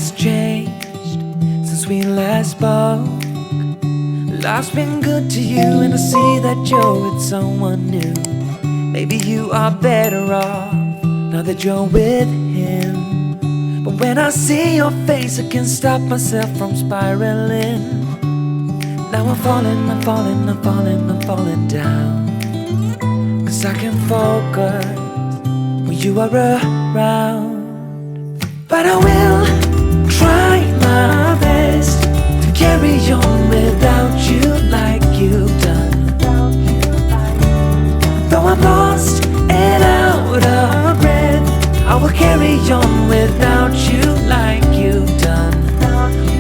has changed since we last spoke. Life's been good to you, and I see that you're with someone new. Maybe you are better off now that you're with him. But when I see your face, I can't stop myself from spiraling. Now I'm falling, I'm falling, I'm falling, I'm falling down. 'Cause I can't focus when you are around. But I will try my best to carry on without you like you've done. Though I'm lost and out of breath, I will carry on without you like you've done.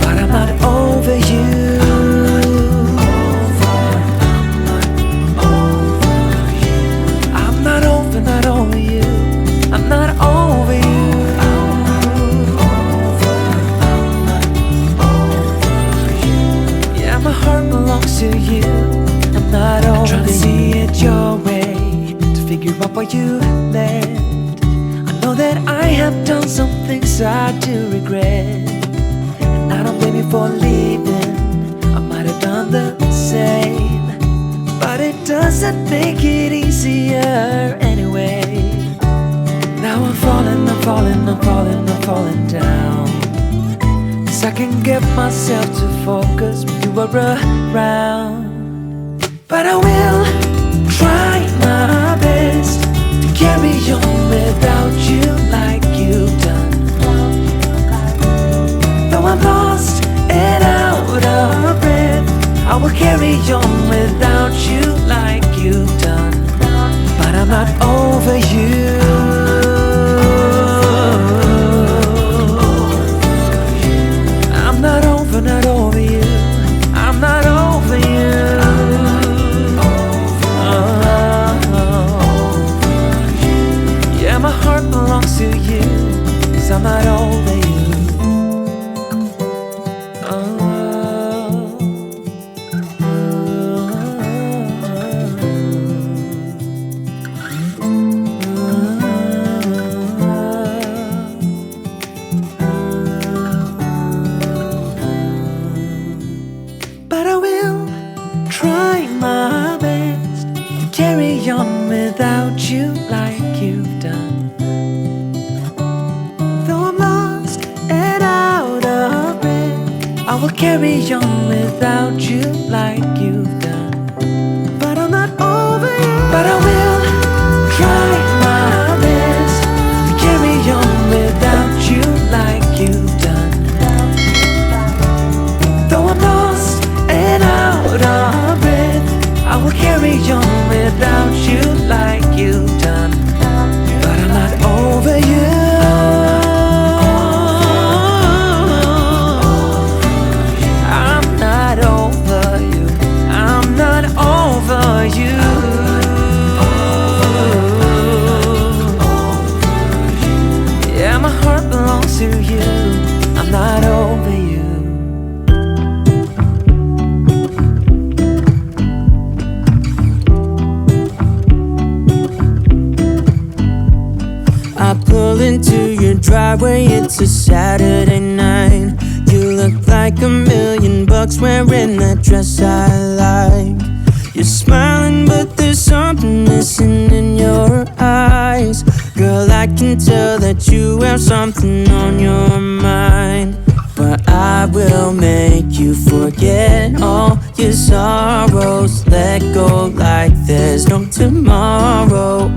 But I'm not over you. I'm not over you. I'm not over you. Yeah, my heart belongs to you. I'm not over you. I'm trying to see it your way, to figure out why you left. I know that I have done some things I do regret, and I don't blame you for leaving. I might have done the same, but it doesn't make it easier anyway. Now I'm falling, I'm falling, I'm falling, I'm falling down. 'Cause I can get myself to focus when you are around. But I will try my best to carry on without you like you've done. Though I'm lost and out of breath, I will carry on without you like you've done. But I'm not over you. I'm not over you. I'm not over you. Yeah, my heart belongs to you, 'cause I'm not over you. But I will try my best to carry on without you like you've done. Though I'm lost and out of breath, I will carry on without you like you've done. But I'm not over you. But I will try my best to carry on without you like you've done. Though I'm lost and out of breath, I will carry on without you like you've done. But I'm not over you. I'm not over you. I'm not over you. Yeah, my heart belongs to you. I'm not over you. I pull into your driveway, it's a Saturday night. You look like $1,000,000 wearing that dress I like. You're smiling, but there's something missing in your eyes. Girl, I can tell that you have something on your mind. But I will make you forget all your sorrows. Let go like there's no tomorrow.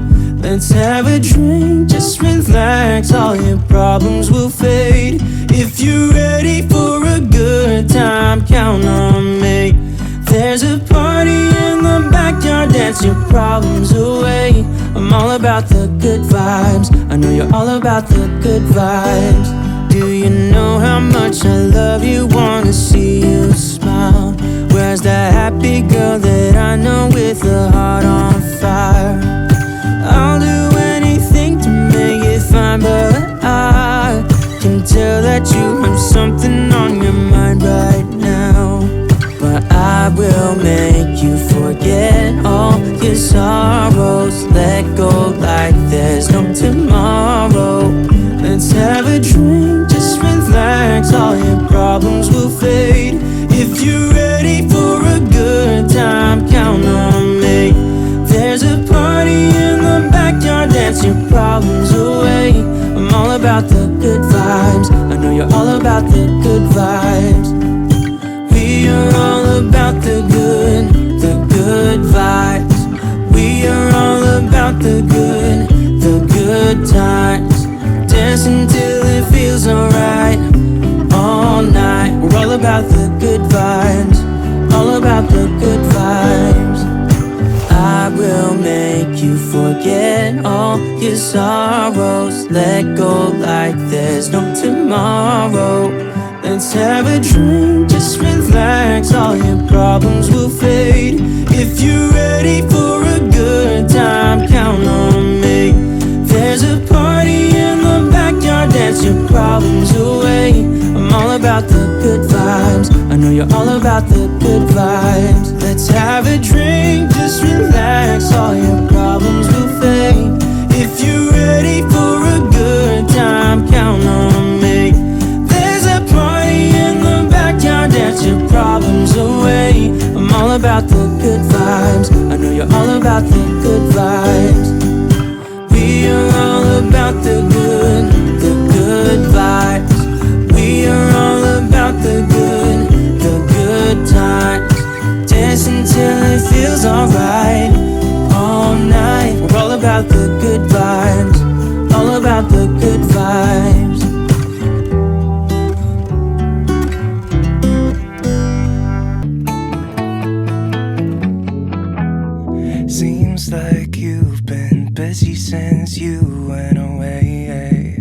Let's have a drink, just relax, all your problems will fade. If you're ready for a good time, count on me. There's a party in the backyard, dance your problems away. I'm all about the good vibes, I know you're all about the good vibes. Do you know how much I love you, wanna see you smile? Where's that happy girl that I know with a heart on fire? I'll do anything to make it fine, but I can tell that you have something on your mind right now. But I will make you forget all your sorrows. Let go like there's no tomorrow. Let's have a drink, just relax, problems away. I'm all about the good vibes. I know you're all about the good vibes. We are all about the good vibes. We are all about the good times. Dancing till it feels alright. All night, we're all about the good vibes. All about the good vibes. I will make you forget all your sorrows. Let go like there's no tomorrow. Let's have a drink, just relax. All your problems will fade. If you're ready for a good time, count on me. There's a party in the backyard, dance your problems away. I'm all about the good vibes. I know you're all about the good vibes. Let's have a drink, just relax. All your problems will fade. If you're ready for a good time, count on me. There's a party in the backyard, dance your problems away. I'm all about the good vibes. I know you're all about the good vibes. We are all about the good vibes. We are all about the good times. Dancing till it feels alright. All night, we're all about the good vibes. All about the good vibes. Seems like you've been busy since you went away.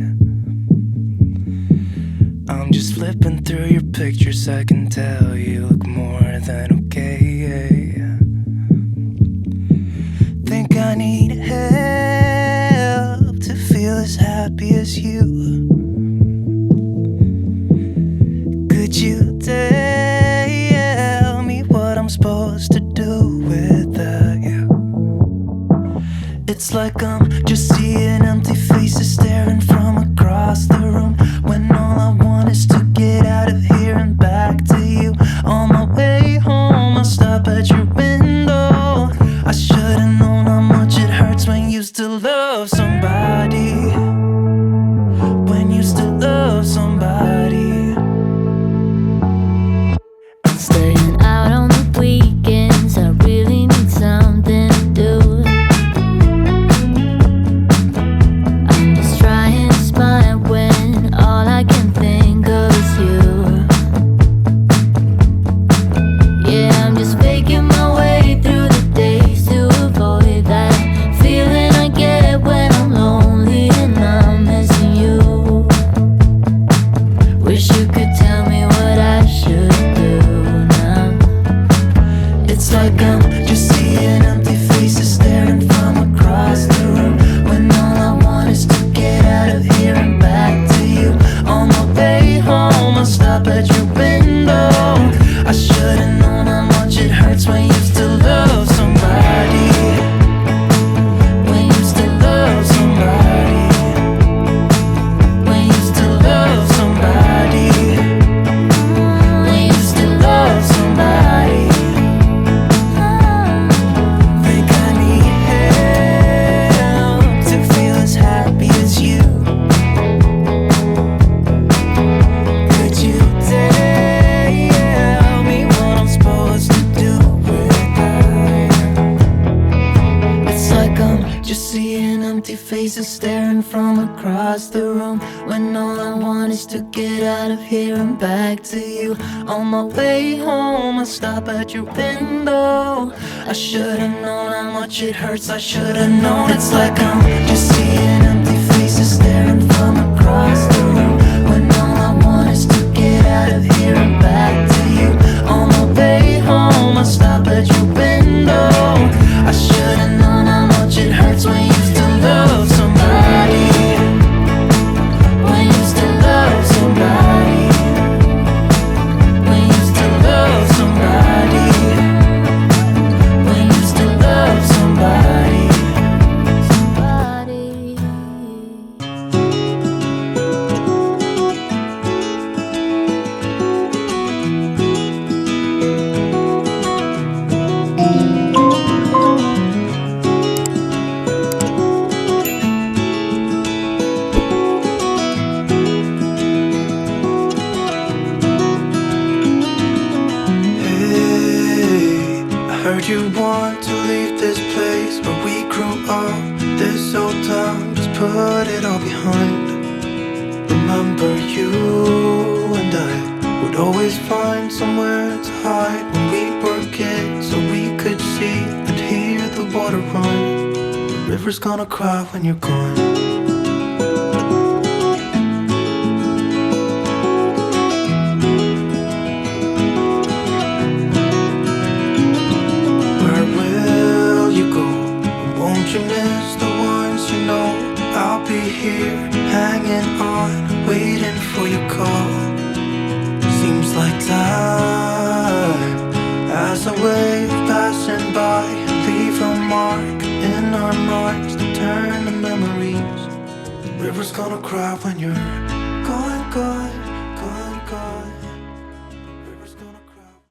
I'm just flipping through your pictures, I can tell you look more than okay. Think I need help to feel as happy as you. Could you tell me what I'm supposed to do without you? It's like I'm just seeing empty faces staring from across the room, when all I want is to get out of here and back to you. On my way home, I'll stop at your window. I should've known how much it hurts when you still love somebody. When you still love somebody. Staying out on the weekends, I really need something to do. I'm just trying to smile when all I can think of is you. Yeah, I'm just faking my way through the days to avoid that feeling I get when I'm lonely and I'm missing you. Wish you could tell me what I should do now. It's like I'm just seeing empty faces staring from across the room, when all I want is to get out of here and back to you. On my way home, I'll stop at your window. I should've known how much it hurts when you still love somebody. When you still love somebody. When you still love somebody. When you still love somebody. Think I need help to feel as happy as you. Could you tell me what I'm supposed to do without you? It's like I'm just seeing empty faces staring from across the room, when all I want is to get out of here and back to you. On my way home, I stop at your window. I should've known how much it hurts, I should've known. It's like I'm just seeing empty faces staring from across the room, when all I want is to get out of here and back to you. On my way home, I stop at your window. I should've known how much it hurts when you still love somebody. When you still love somebody. When you still love somebody. When you still love somebody. put it all behind. Remember you and I would always find somewhere to hide when we were kids, so we could see and hear the water run. The river's gonna cry when you're gone. Where will you go? Won't you miss the ones you know? I'll be here, hanging on, waiting for your call. Seems like time as a wave passing by, leave a mark in our minds to turn to memories. The river's gonna cry when you're gone, gone.